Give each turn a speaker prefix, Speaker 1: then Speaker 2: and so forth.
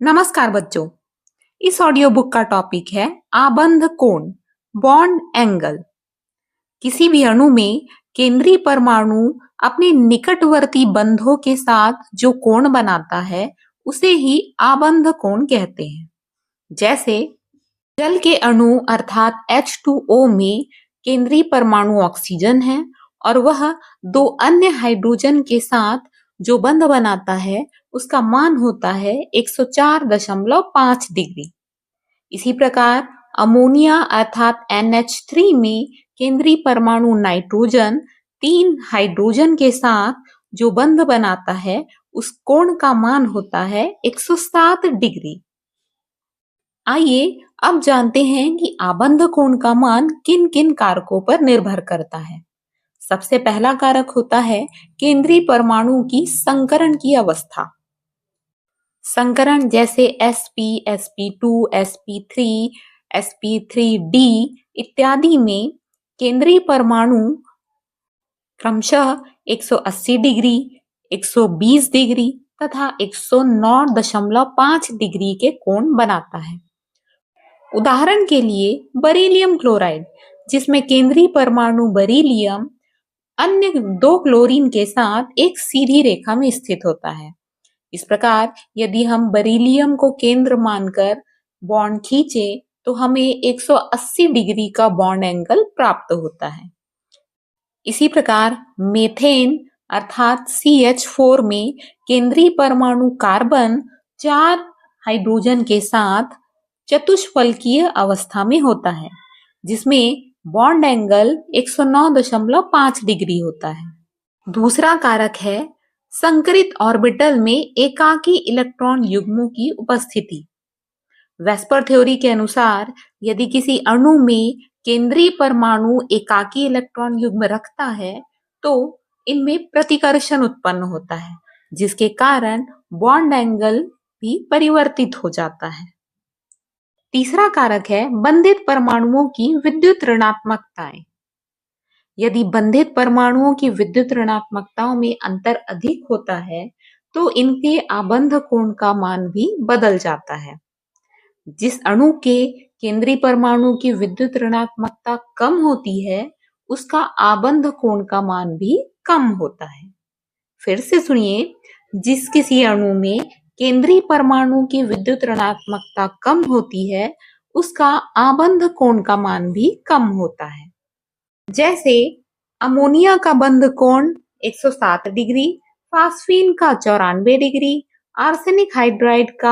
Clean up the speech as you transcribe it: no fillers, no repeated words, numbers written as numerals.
Speaker 1: नमस्कार बच्चों। इस ऑडियो बुक का टॉपिक है आबंध कोण, बॉन्ड एंगल। किसी भी अणु में केंद्रीय परमाणु अपने निकटवर्ती बंधों के साथ जो कोण बनाता है उसे ही आबंध कोण कहते हैं। जैसे जल के अणु अर्थात H2O में केंद्रीय परमाणु ऑक्सीजन है और वह दो अन्य हाइड्रोजन के साथ जो बंध बनाता है उसका मान होता है 104.5 डिग्री। इसी प्रकार अमोनिया अर्थात NH3 में केंद्रीय परमाणु नाइट्रोजन 3 हाइड्रोजन के साथ जो बंध बनाता है उस कोण का मान होता है 107 डिग्री। आइए अब जानते हैं कि आबंध कोण का मान किन किन कारकों पर निर्भर करता है। सबसे पहला कारक होता है केंद्रीय परमाणु की संकरण की अवस्था। संकरण जैसे sp, sp2, sp3, sp3d इत्यादि में केंद्रीय परमाणु क्रमशः 180 डिग्री, 120 डिग्री तथा 109.5 डिग्री के कोण बनाता है। उदाहरण के लिए बेरिलियम क्लोराइड, जिसमें केंद्रीय परमाणु बेरिलियम अन्य 2 क्लोरीन के साथ एक सीधी रेखा में स्थित होता है। इस प्रकार यदि हम बेरिलियम को केंद्र मानकर बॉन्ड खींचे तो हमें 180 डिग्री का बॉन्ड एंगल प्राप्त होता है। इसी प्रकार मीथेन अर्थात CH4 में केंद्रीय परमाणु कार्बन 4 हाइड्रोजन के साथ चतुष्फलकीय अवस्था में होता है, जिसमें बॉन्ड एंगल 109.5 डिग्री होता है। दूसरा कारक है संकरित ऑर्बिटल में एकाकी इलेक्ट्रॉन युग्मों की उपस्थिति। वेस्पर थ्योरी के अनुसार यदि किसी अणु में केंद्रीय परमाणु एकाकी इलेक्ट्रॉन युग्म रखता है तो इनमें प्रतिकर्षण उत्पन्न होता है, जिसके कारण बॉन्ड एंगल भी परिवर्तित हो जाता है। तीसरा कारक है बंधित परमाणुओं की विद्युत ऋणात्मकताएं। यदि बंधित परमाणुओं की विद्युत ऋणात्मकताओं में अंतर अधिक होता है तो इनके आबंध कोण का मान भी बदल जाता है। जिस अणु के केंद्रीय परमाणु की विद्युत ऋणात्मकता कम होती है उसका आबंध कोण का मान भी कम होता है। फिर से सुनिए, जिस किसी अणु में केंद्रीय परमाणु की विद्युत ऋणात्मकता कम होती है उसका आबंध कोण का मान भी कम होता है। जैसे अमोनिया का बंध कोण 107 डिग्री, फास्फीन का 94 डिग्री, आर्सेनिक हाइड्राइड का